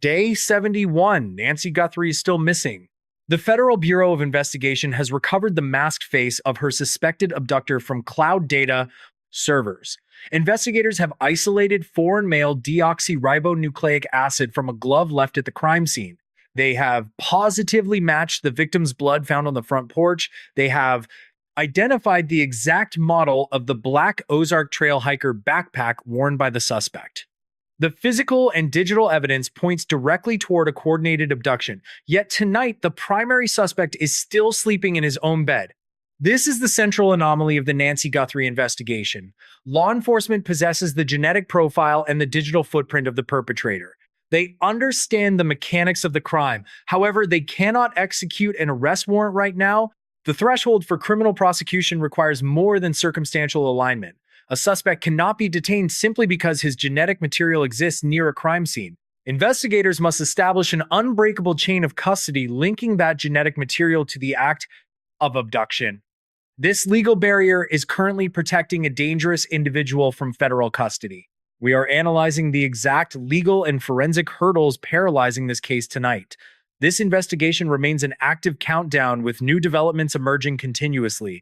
Day 71, Nancy Guthrie is still missing. The Federal Bureau of Investigation has recovered the masked face of her suspected abductor from cloud data servers. Investigators have isolated foreign male deoxyribonucleic acid from a glove left at the crime scene. They have positively matched the victim's blood found on the front porch. They have identified the exact model of the black Ozark Trail hiker backpack worn by the suspect. The physical and digital evidence points directly toward a coordinated abduction, yet tonight the primary suspect is still sleeping in his own bed. This is the central anomaly of the Nancy Guthrie investigation. Law enforcement possesses the genetic profile and the digital footprint of the perpetrator. They understand the mechanics of the crime. However, they cannot execute an arrest warrant right now. The threshold for criminal prosecution requires more than circumstantial alignment. A suspect cannot be detained simply because his genetic material exists near a crime scene. Investigators must establish an unbreakable chain of custody linking that genetic material to the act of abduction. This legal barrier is currently protecting a dangerous individual from federal custody. We are analyzing the exact legal and forensic hurdles paralyzing this case tonight. This investigation remains an active countdown with new developments emerging continuously.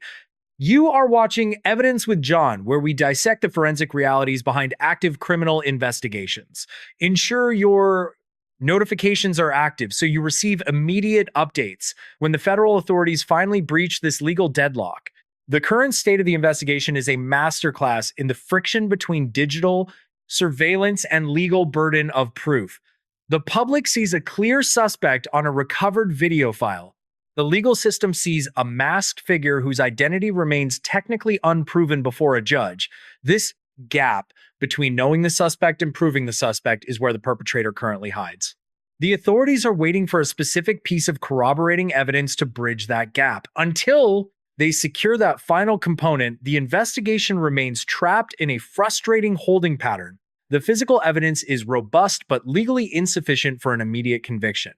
You are watching Evidence with John, where we dissect the forensic realities behind active criminal investigations. Ensure your notifications are active so you receive immediate updates when the federal authorities finally breach this legal deadlock. The current state of the investigation is a masterclass in the friction between digital surveillance and legal burden of proof. The public sees a clear suspect on a recovered video file. The legal system sees a masked figure whose identity remains technically unproven before a judge. This gap between knowing the suspect and proving the suspect is where the perpetrator currently hides. The authorities are waiting for a specific piece of corroborating evidence to bridge that gap. Until they secure that final component, the investigation remains trapped in a frustrating holding pattern. The physical evidence is robust but legally insufficient for an immediate conviction.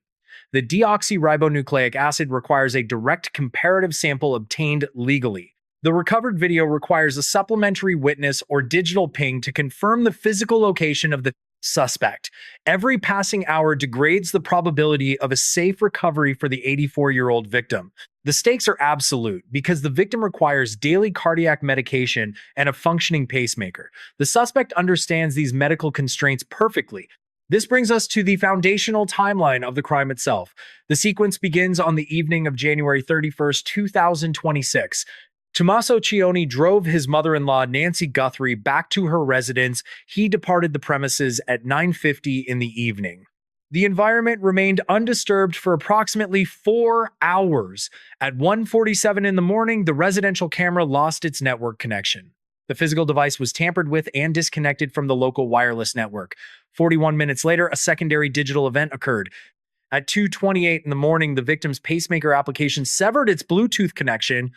The deoxyribonucleic acid requires a direct comparative sample obtained legally. The recovered video requires a supplementary witness or digital ping to confirm the physical location of the suspect. Every passing hour degrades the probability of a safe recovery for the 84-year-old victim. The stakes are absolute because the victim requires daily cardiac medication and a functioning pacemaker. The suspect understands these medical constraints perfectly. This brings us to the foundational timeline of the crime itself. The sequence begins on the evening of January 31st, 2026. Tommaso Cioni drove his mother-in-law, Nancy Guthrie, back to her residence. He departed the premises at 9:50 in the evening. The environment remained undisturbed for approximately 4 hours. At 1:47 in the morning, the residential camera lost its network connection. The physical device was tampered with and disconnected from the local wireless network. 41 minutes later, a secondary digital event occurred. At 2:28 in the morning, the victim's pacemaker application severed its Bluetooth connection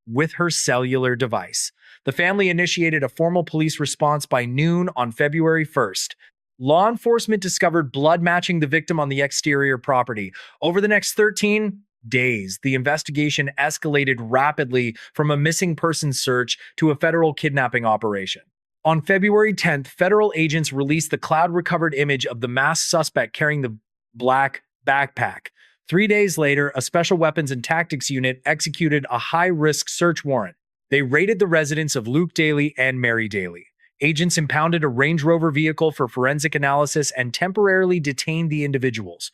with her cellular device. The family initiated a formal police response by noon on February 1st. Law enforcement discovered blood matching the victim on the exterior property. Over the next 13 days, the investigation escalated rapidly from a missing person search to a federal kidnapping operation. On February 10th, federal agents released the cloud-recovered image of the masked suspect carrying the black backpack. 3 days later, a special weapons and tactics unit executed a high-risk search warrant. They raided the residence of Luke Daly and Mary Daly. Agents impounded a Range Rover vehicle for forensic analysis and temporarily detained the individuals.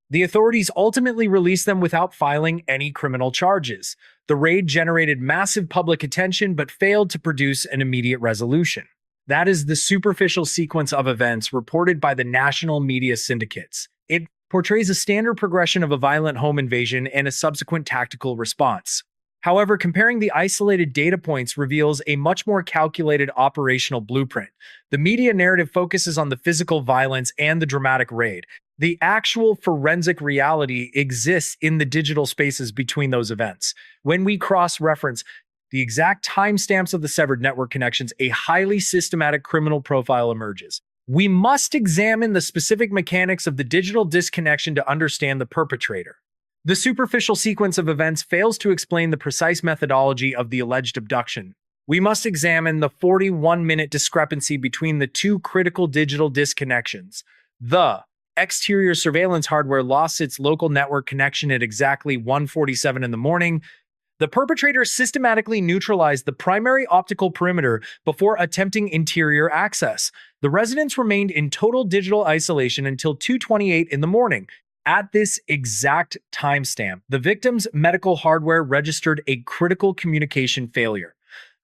The authorities ultimately released them without filing any criminal charges. The raid generated massive public attention but failed to produce an immediate resolution. That is the superficial sequence of events reported by the national media syndicates. It portrays a standard progression of a violent home invasion and a subsequent tactical response. However, comparing the isolated data points reveals a much more calculated operational blueprint. The media narrative focuses on the physical violence and the dramatic raid. The actual forensic reality exists in the digital spaces between those events. When we cross-reference the exact timestamps of the severed network connections, a highly systematic criminal profile emerges. We must examine the specific mechanics of the digital disconnection to understand the perpetrator. The superficial sequence of events fails to explain the precise methodology of the alleged abduction. We must examine the 41-minute discrepancy between the two critical digital disconnections. The exterior surveillance hardware lost its local network connection at exactly 1:47 in the morning, the perpetrator systematically neutralized the primary optical perimeter before attempting interior access. The residents remained in total digital isolation until 2:28 in the morning. At this exact timestamp, the victim's medical hardware registered a critical communication failure.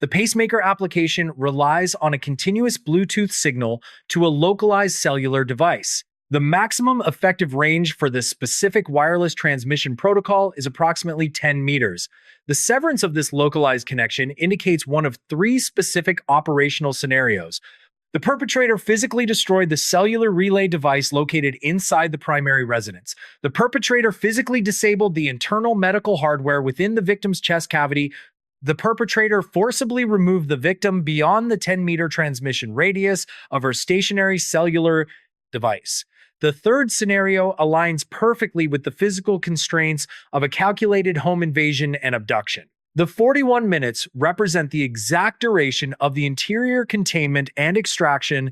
The pacemaker application relies on a continuous Bluetooth signal to a localized cellular device. The maximum effective range for this specific wireless transmission protocol is approximately 10 meters. The severance of this localized connection indicates one of three specific operational scenarios. The perpetrator physically destroyed the cellular relay device located inside the primary residence. The perpetrator physically disabled the internal medical hardware within the victim's chest cavity. The perpetrator forcibly removed the victim beyond the 10-meter transmission radius of her stationary cellular device. The third scenario aligns perfectly with the physical constraints of a calculated home invasion and abduction. The 41 minutes represent the exact duration of the interior containment and extraction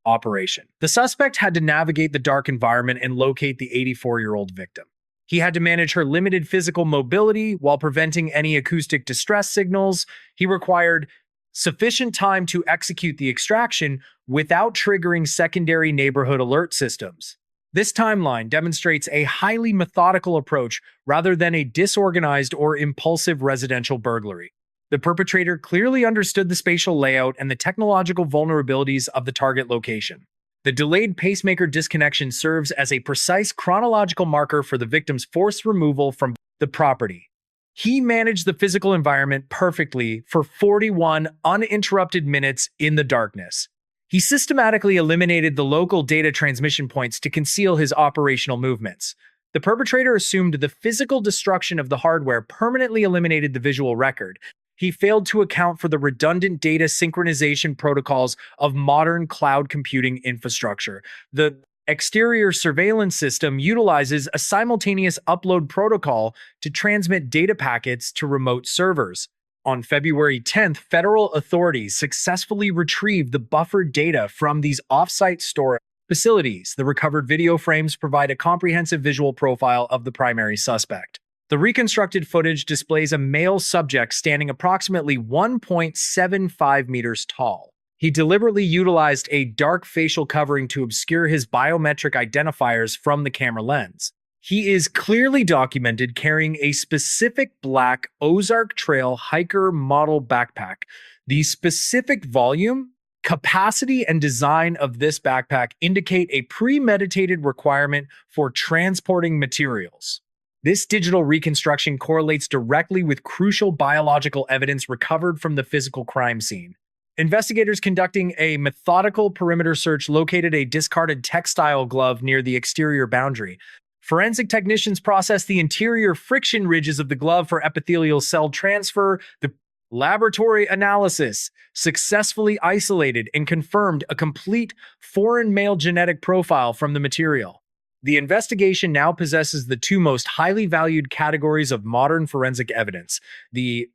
operation. The suspect had to navigate the dark environment and locate the 84-year-old victim. He had to manage her limited physical mobility while preventing any acoustic distress signals. He required sufficient time to execute the extraction without triggering secondary neighborhood alert systems. This timeline demonstrates a highly methodical approach rather than a disorganized or impulsive residential burglary. The perpetrator clearly understood the spatial layout and the technological vulnerabilities of the target location. The delayed pacemaker disconnection serves as a precise chronological marker for the victim's forced removal from the property. He managed the physical environment perfectly for 41 uninterrupted minutes in the darkness. He systematically eliminated the local data transmission points to conceal his operational movements. The perpetrator assumed the physical destruction of the hardware permanently eliminated the visual record. He failed to account for the redundant data synchronization protocols of modern cloud computing infrastructure. The exterior surveillance system utilizes a simultaneous upload protocol to transmit data packets to remote servers. On February 10th, federal authorities successfully retrieved the buffered data from these off-site storage facilities. The recovered video frames provide a comprehensive visual profile of the primary suspect. The reconstructed footage displays a male subject standing approximately 1.75 meters tall. He deliberately utilized a dark facial covering to obscure his biometric identifiers from the camera lens. He is clearly documented carrying a specific black Ozark Trail hiker model backpack. The specific volume, capacity, and design of this backpack indicate a premeditated requirement for transporting materials. This digital reconstruction correlates directly with crucial biological evidence recovered from the physical crime scene. Investigators conducting a methodical perimeter search located a discarded textile glove near the exterior boundary. Forensic technicians processed the interior friction ridges of the glove for epithelial cell transfer. The laboratory analysis successfully isolated and confirmed a complete foreign male genetic profile from the material. The investigation now possesses the two most highly valued categories of modern forensic evidence. The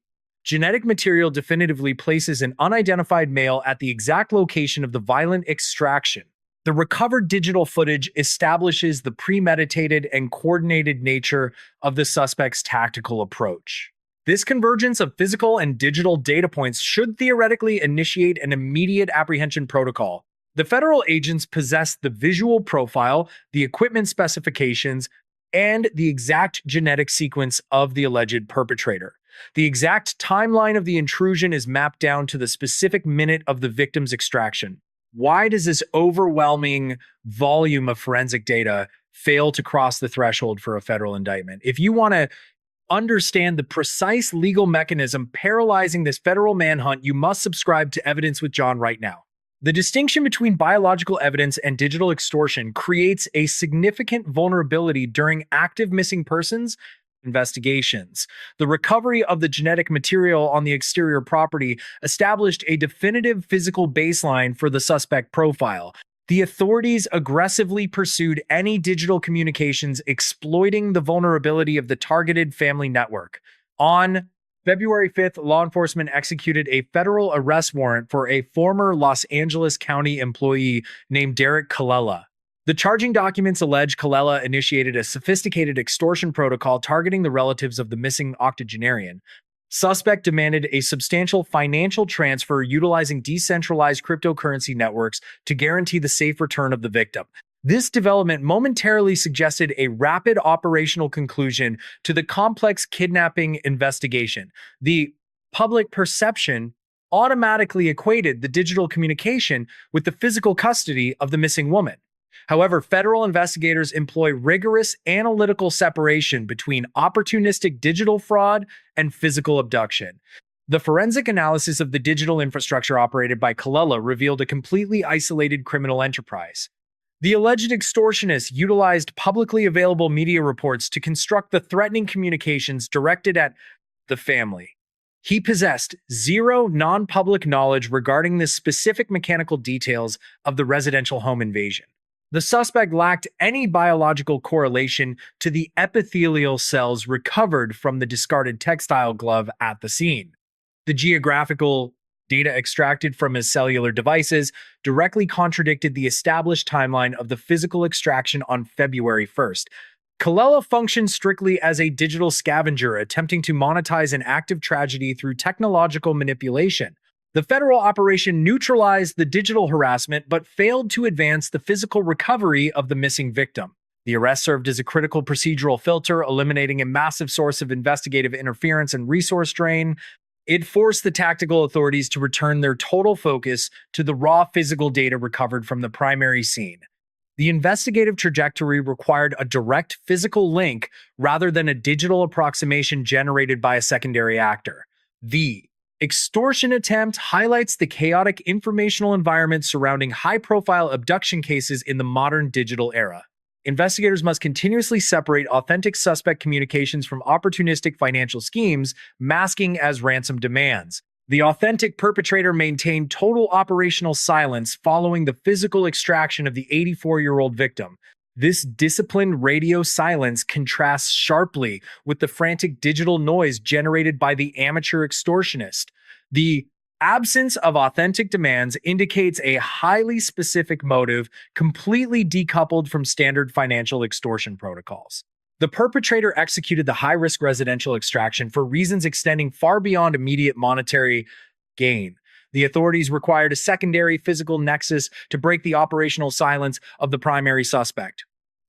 genetic material definitively places an unidentified male at the exact location of the violent extraction. The recovered digital footage establishes the premeditated and coordinated nature of the suspect's tactical approach. This convergence of physical and digital data points should theoretically initiate an immediate apprehension protocol. The federal agents possess the visual profile, the equipment specifications, and the exact genetic sequence of the alleged perpetrator. The exact timeline of the intrusion is mapped down to the specific minute of the victim's extraction. Why does this overwhelming volume of forensic data fail to cross the threshold for a federal indictment? If you want to understand the precise legal mechanism paralyzing this federal manhunt, you must subscribe to Evidence with John right now. The distinction between biological evidence and digital extortion creates a significant vulnerability during active missing persons investigations. The recovery of the genetic material on the exterior property established a definitive physical baseline for the suspect profile. The authorities aggressively pursued any digital communications exploiting the vulnerability of the targeted family network. On February 5th, law enforcement executed a federal arrest warrant for a former Los Angeles County employee named Derek Colella. The charging documents allege Colella initiated a sophisticated extortion protocol targeting the relatives of the missing octogenarian. Suspect demanded a substantial financial transfer utilizing decentralized cryptocurrency networks to guarantee the safe return of the victim. This development momentarily suggested a rapid operational conclusion to the complex kidnapping investigation. The public perception automatically equated the digital communication with the physical custody of the missing woman. However, federal investigators employ rigorous analytical separation between opportunistic digital fraud and physical abduction. The forensic analysis of the digital infrastructure operated by Colella revealed a completely isolated criminal enterprise. The alleged extortionist utilized publicly available media reports to construct the threatening communications directed at the family. He possessed zero non-public knowledge regarding the specific mechanical details of the residential home invasion. The suspect lacked any biological correlation to the epithelial cells recovered from the discarded textile glove at the scene. The geographical data extracted from his cellular devices directly contradicted the established timeline of the physical extraction on February 1st. Colella functioned strictly as a digital scavenger, attempting to monetize an active tragedy through technological manipulation. The federal operation neutralized the digital harassment but failed to advance the physical recovery of the missing victim. The arrest served as a critical procedural filter, eliminating a massive source of investigative interference and resource drain. It forced the tactical authorities to return their total focus to the raw physical data recovered from the primary scene. The investigative trajectory required a direct physical link rather than a digital approximation generated by a secondary actor. The extortion attempt highlights the chaotic informational environment surrounding high-profile abduction cases in the modern digital era. Investigators must continuously separate authentic suspect communications from opportunistic financial schemes, masking as ransom demands. The authentic perpetrator maintained total operational silence following the physical extraction of the 84-year-old victim. This disciplined radio silence contrasts sharply with the frantic digital noise generated by the amateur extortionist. The absence of authentic demands indicates a highly specific motive, completely decoupled from standard financial extortion protocols. The perpetrator executed the high-risk residential extraction for reasons extending far beyond immediate monetary gain. The authorities required a secondary physical nexus to break the operational silence of the primary suspect.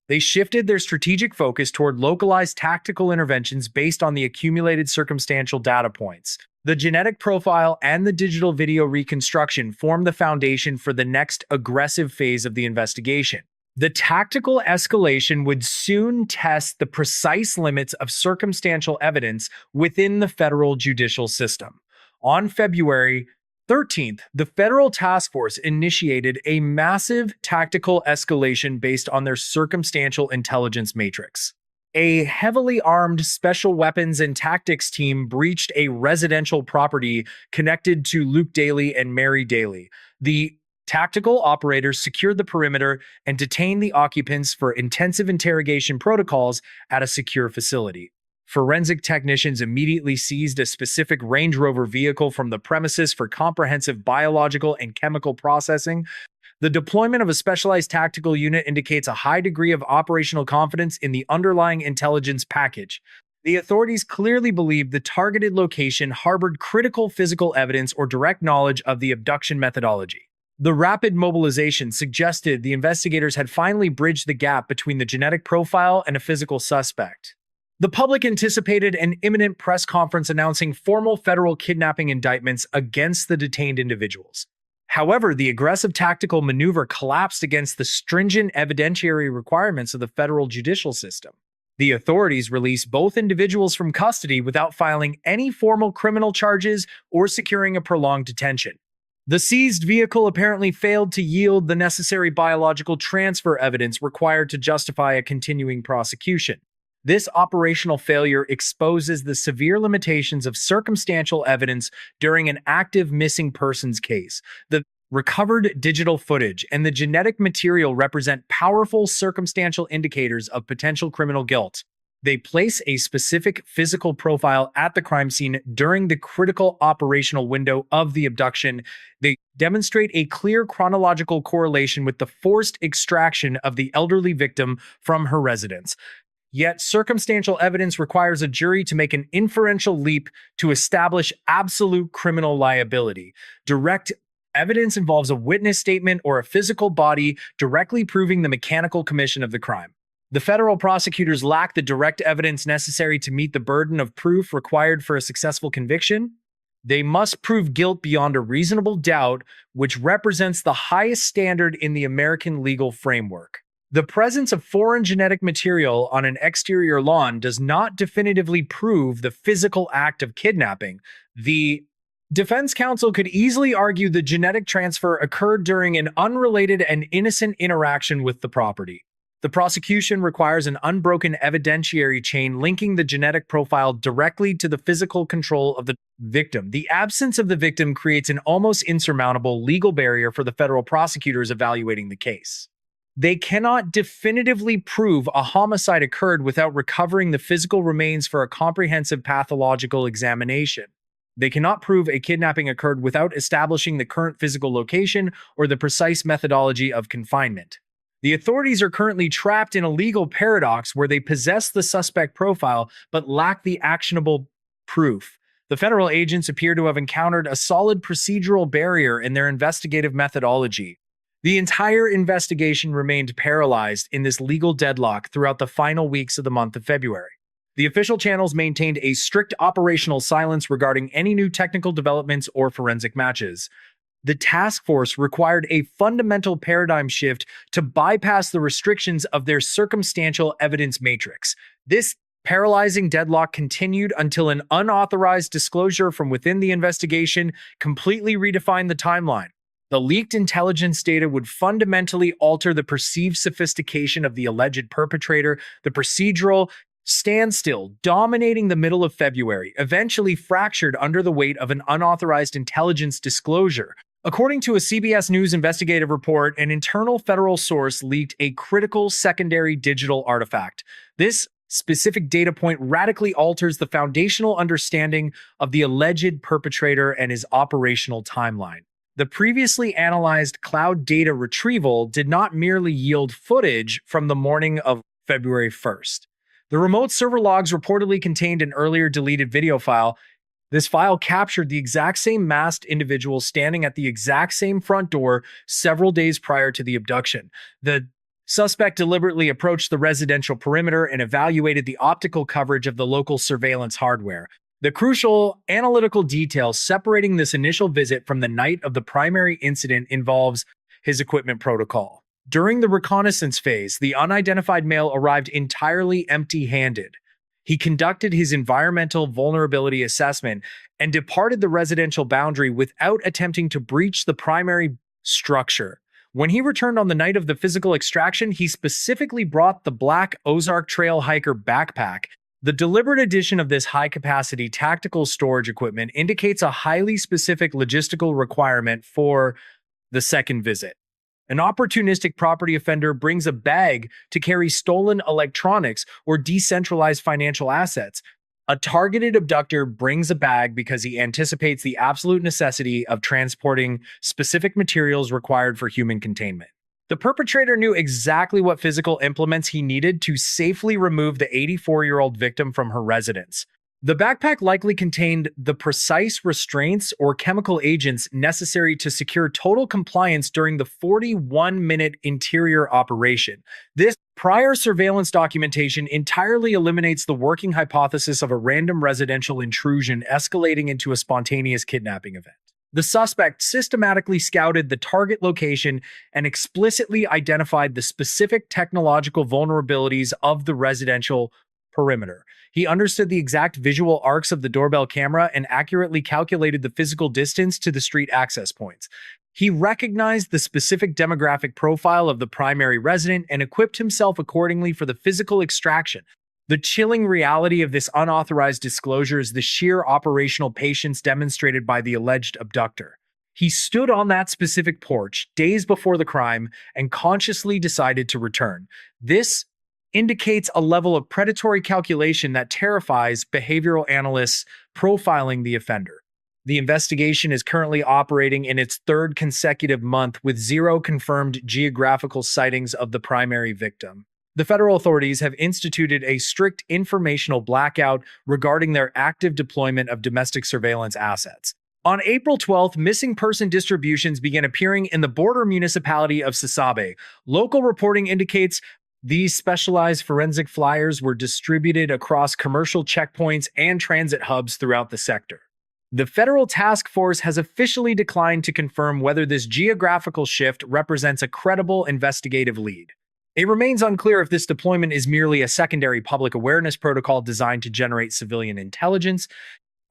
They shifted their strategic focus toward localized tactical interventions based on the accumulated circumstantial data points. The genetic profile and the digital video reconstruction formed the foundation for the next aggressive phase of the investigation. The tactical escalation would soon test the precise limits of circumstantial evidence within the federal judicial system. On February 13th, the federal task force initiated a massive tactical escalation based on their circumstantial intelligence matrix. A heavily armed special weapons and tactics team breached a residential property connected to Luke Daly and Mary Daly. The tactical operators secured the perimeter and detained the occupants for intensive interrogation protocols at a secure facility. Forensic technicians immediately seized a specific Range Rover vehicle from the premises for comprehensive biological and chemical processing. The deployment of a specialized tactical unit indicates a high degree of operational confidence in the underlying intelligence package. The authorities clearly believed the targeted location harbored critical physical evidence or direct knowledge of the abduction methodology. The rapid mobilization suggested the investigators had finally bridged the gap between the genetic profile and a physical suspect. The public anticipated an imminent press conference announcing formal federal kidnapping indictments against the detained individuals. However, the aggressive tactical maneuver collapsed against the stringent evidentiary requirements of the federal judicial system. The authorities released both individuals from custody without filing any formal criminal charges or securing a prolonged detention. The seized vehicle apparently failed to yield the necessary biological transfer evidence required to justify a continuing prosecution. This operational failure exposes the severe limitations of circumstantial evidence during an active missing persons case. The recovered digital footage and the genetic material represent powerful circumstantial indicators of potential criminal guilt. They place a specific physical profile at the crime scene during the critical operational window of the abduction. They demonstrate a clear chronological correlation with the forced extraction of the elderly victim from her residence. Yet, circumstantial evidence requires a jury to make an inferential leap to establish absolute criminal liability. Direct evidence involves a witness statement or a physical body directly proving the mechanical commission of the crime. The federal prosecutors lack the direct evidence necessary to meet the burden of proof required for a successful conviction. They must prove guilt beyond a reasonable doubt, which represents the highest standard in the American legal framework. The presence of foreign genetic material on an exterior lawn does not definitively prove the physical act of kidnapping. The defense counsel could easily argue the genetic transfer occurred during an unrelated and innocent interaction with the property. The prosecution requires an unbroken evidentiary chain linking the genetic profile directly to the physical control of the victim. The absence of the victim creates an almost insurmountable legal barrier for the federal prosecutors evaluating the case. They cannot definitively prove a homicide occurred without recovering the physical remains for a comprehensive pathological examination. They cannot prove a kidnapping occurred without establishing the current physical location or the precise methodology of confinement. The authorities are currently trapped in a legal paradox where they possess the suspect profile but lack the actionable proof. The federal agents appear to have encountered a solid procedural barrier in their investigative methodology. The entire investigation remained paralyzed in this legal deadlock throughout the final weeks of the month of February. The official channels maintained a strict operational silence regarding any new technical developments or forensic matches. The task force required a fundamental paradigm shift to bypass the restrictions of their circumstantial evidence matrix. This paralyzing deadlock continued until an unauthorized disclosure from within the investigation completely redefined the timeline. The leaked intelligence data would fundamentally alter the perceived sophistication of the alleged perpetrator. The procedural standstill dominating the middle of February eventually fractured under the weight of an unauthorized intelligence disclosure. According to a CBS News investigative report, an internal federal source leaked a critical secondary digital artifact. This specific data point radically alters the foundational understanding of the alleged perpetrator and his operational timeline. The previously analyzed cloud data retrieval did not merely yield footage from the morning of February 1st. The remote server logs reportedly contained an earlier deleted video file. This file captured the exact same masked individual standing at the exact same front door several days prior to the abduction. The suspect deliberately approached the residential perimeter and evaluated the optical coverage of the local surveillance hardware. The crucial analytical detail separating this initial visit from the night of the primary incident involves his equipment protocol. During the reconnaissance phase, the unidentified male arrived entirely empty-handed. He conducted his environmental vulnerability assessment and departed the residential boundary without attempting to breach the primary structure. When he returned on the night of the physical extraction, he specifically brought the black Ozark Trail hiker backpack. The deliberate addition of this high-capacity tactical storage equipment indicates a highly specific logistical requirement for the second visit. An opportunistic property offender brings a bag to carry stolen electronics or decentralized financial assets. A targeted abductor brings a bag because he anticipates the absolute necessity of transporting specific materials required for human containment. The perpetrator knew exactly what physical implements he needed to safely remove the 84-year-old victim from her residence. The backpack likely contained the precise restraints or chemical agents necessary to secure total compliance during the 41-minute interior operation. This prior surveillance documentation entirely eliminates the working hypothesis of a random residential intrusion escalating into a spontaneous kidnapping event. The suspect systematically scouted the target location and explicitly identified the specific technological vulnerabilities of the residential perimeter. He understood the exact visual arcs of the doorbell camera and accurately calculated the physical distance to the street access points. He recognized the specific demographic profile of the primary resident and equipped himself accordingly for the physical extraction. The chilling reality of this unauthorized disclosure is the sheer operational patience demonstrated by the alleged abductor. He stood on that specific porch days before the crime and consciously decided to return. This indicates a level of predatory calculation that terrifies behavioral analysts profiling the offender. The investigation is currently operating in its third consecutive month with 0 confirmed geographical sightings of the primary victim. The federal authorities have instituted a strict informational blackout regarding their active deployment of domestic surveillance assets. On April 12th, missing person distributions began appearing in the border municipality of Sasabe. Local reporting indicates these specialized forensic flyers were distributed across commercial checkpoints and transit hubs throughout the sector. The federal task force has officially declined to confirm whether this geographical shift represents a credible investigative lead. It remains unclear if this deployment is merely a secondary public awareness protocol designed to generate civilian intelligence.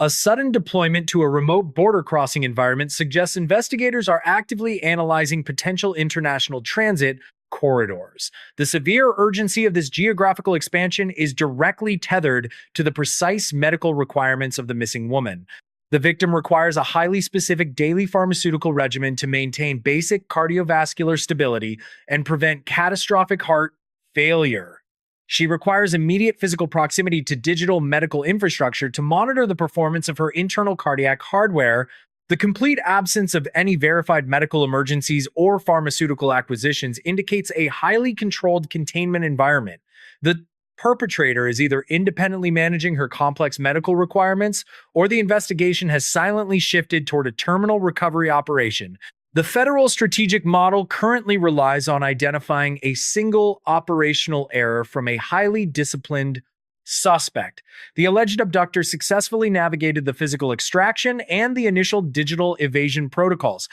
A sudden deployment to a remote border crossing environment suggests investigators are actively analyzing potential international transit corridors. The severe urgency of this geographical expansion is directly tethered to the precise medical requirements of the missing woman. The victim requires a highly specific daily pharmaceutical regimen to maintain basic cardiovascular stability and prevent catastrophic heart failure. She requires immediate physical proximity to digital medical infrastructure to monitor the performance of her internal cardiac hardware. The complete absence of any verified medical emergencies or pharmaceutical acquisitions indicates a highly controlled containment environment. The perpetrator is either independently managing her complex medical requirements, or the investigation has silently shifted toward a terminal recovery operation. The federal strategic model currently relies on identifying a single operational error from a highly disciplined suspect. The alleged abductor successfully navigated the physical extraction and the initial digital evasion protocols.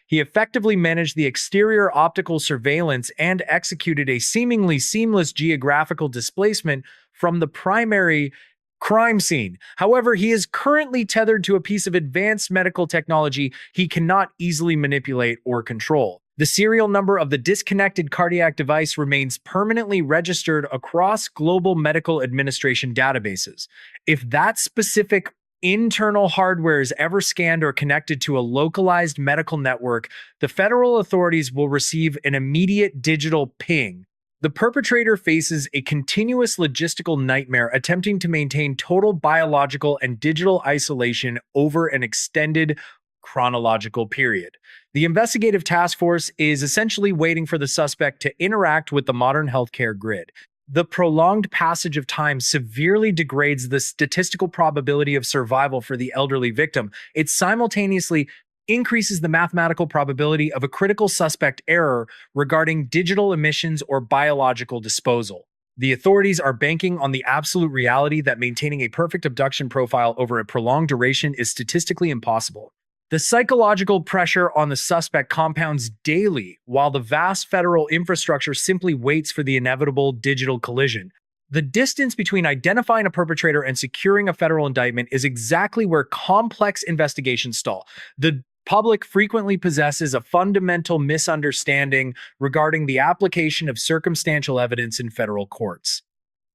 He effectively managed the exterior optical surveillance and executed a seemingly seamless geographical displacement from the primary crime scene. However, he is currently tethered to a piece of advanced medical technology he cannot easily manipulate or control. The serial number of the disconnected cardiac device remains permanently registered across global medical administration databases. If that specific internal hardware is ever scanned or connected to a localized medical network, the federal authorities will receive an immediate digital ping. The perpetrator faces a continuous logistical nightmare attempting to maintain total biological and digital isolation over an extended chronological period. The investigative task force is essentially waiting for the suspect to interact with the modern healthcare grid. The prolonged passage of time severely degrades the statistical probability of survival for the elderly victim. It simultaneously increases the mathematical probability of a critical suspect error regarding digital emissions or biological disposal. The authorities are banking on the absolute reality that maintaining a perfect abduction profile over a prolonged duration is statistically impossible. The psychological pressure on the suspect compounds daily, while the vast federal infrastructure simply waits for the inevitable digital collision. The distance between identifying a perpetrator and securing a federal indictment is exactly where complex investigations stall. The public frequently possesses a fundamental misunderstanding regarding the application of circumstantial evidence in federal courts.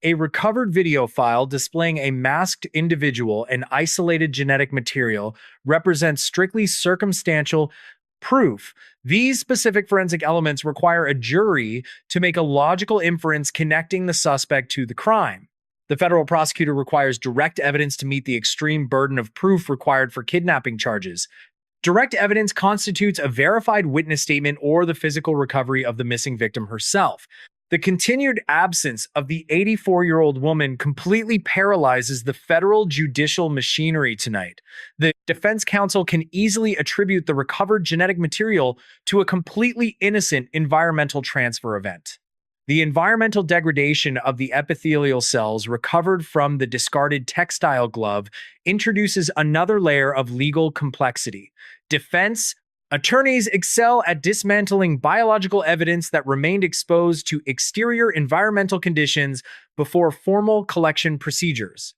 A recovered video file displaying a masked individual and isolated genetic material represents strictly circumstantial proof. These specific forensic elements require a jury to make a logical inference connecting the suspect to the crime. The federal prosecutor requires direct evidence to meet the extreme burden of proof required for kidnapping charges. Direct evidence constitutes a verified witness statement or the physical recovery of the missing victim herself. The continued absence of the 84-year-old woman completely paralyzes the federal judicial machinery tonight. The defense counsel can easily attribute the recovered genetic material to a completely innocent environmental transfer event. The environmental degradation of the epithelial cells recovered from the discarded textile glove introduces another layer of legal complexity. Defense attorneys excel at dismantling biological evidence that remained exposed to exterior environmental conditions before formal collection procedures.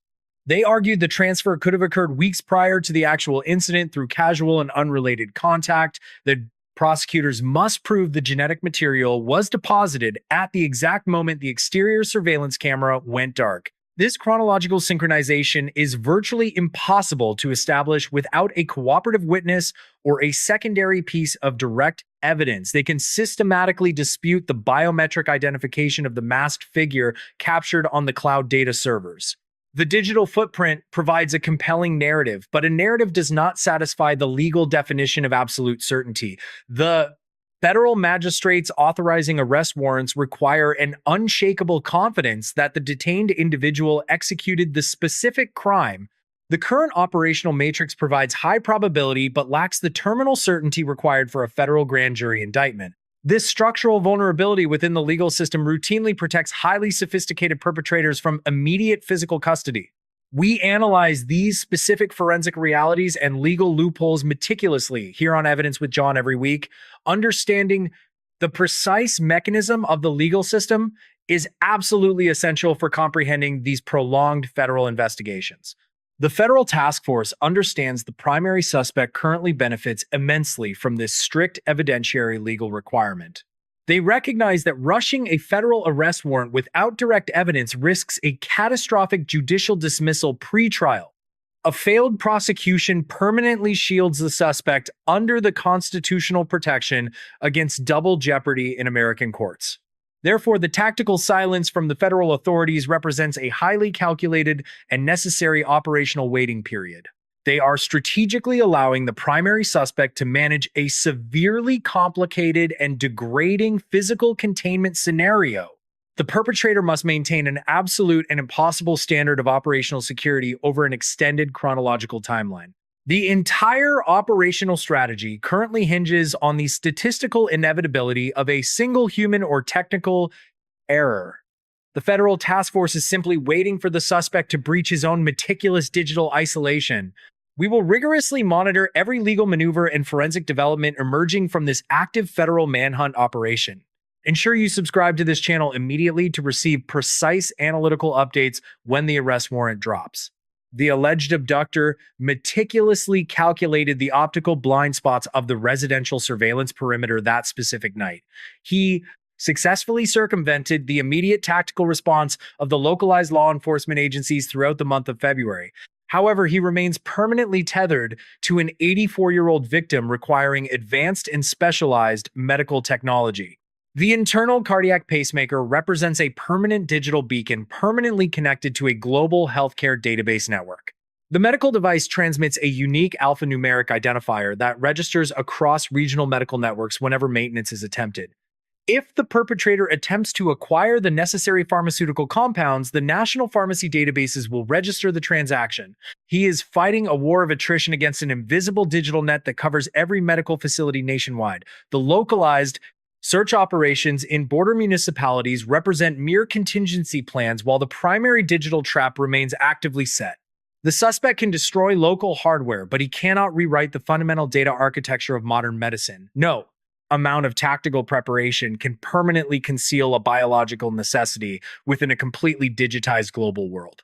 They argued the transfer could have occurred weeks prior to the actual incident through casual and unrelated contact. The prosecutors must prove the genetic material was deposited at the exact moment the exterior surveillance camera went dark. This chronological synchronization is virtually impossible to establish without a cooperative witness or a secondary piece of direct evidence. They can systematically dispute the biometric identification of the masked figure captured on the cloud data servers. The digital footprint provides a compelling narrative, but a narrative does not satisfy the legal definition of absolute certainty. The federal magistrates authorizing arrest warrants require an unshakable confidence that the detained individual executed the specific crime. The current operational matrix provides high probability but lacks the terminal certainty required for a federal grand jury indictment. This structural vulnerability within the legal system routinely protects highly sophisticated perpetrators from immediate physical custody. We analyze these specific forensic realities and legal loopholes meticulously here on Evidence with John every week. Understanding the precise mechanism of the legal system is absolutely essential for comprehending these prolonged federal investigations. The federal task force understands the primary suspect currently benefits immensely from this strict evidentiary legal requirement. They recognize that rushing a federal arrest warrant without direct evidence risks a catastrophic judicial dismissal pre-trial. A failed prosecution permanently shields the suspect under the constitutional protection against double jeopardy in American courts. Therefore, the tactical silence from the federal authorities represents a highly calculated and necessary operational waiting period. They are strategically allowing the primary suspect to manage a severely complicated and degrading physical containment scenario. The perpetrator must maintain an absolute and impossible standard of operational security over an extended chronological timeline. The entire operational strategy currently hinges on the statistical inevitability of a single human or technical error. The federal task force is simply waiting for the suspect to breach his own meticulous digital isolation. We will rigorously monitor every legal maneuver and forensic development emerging from this active federal manhunt operation. Ensure you subscribe to this channel immediately to receive precise analytical updates when the arrest warrant drops. The alleged abductor meticulously calculated the optical blind spots of the residential surveillance perimeter that specific night. He successfully circumvented the immediate tactical response of the localized law enforcement agencies throughout the month of February. However, he remains permanently tethered to an 84-year-old victim requiring advanced and specialized medical technology. The internal cardiac pacemaker represents a permanent digital beacon permanently connected to a global healthcare database network. The medical device transmits a unique alphanumeric identifier that registers across regional medical networks whenever maintenance is attempted. If the perpetrator attempts to acquire the necessary pharmaceutical compounds, the national pharmacy databases will register the transaction. He is fighting a war of attrition against an invisible digital net that covers every medical facility nationwide. The localized search operations in border municipalities represent mere contingency plans while the primary digital trap remains actively set. The suspect can destroy local hardware, but he cannot rewrite the fundamental data architecture of modern medicine. No amount of tactical preparation can permanently conceal a biological necessity within a completely digitized global world.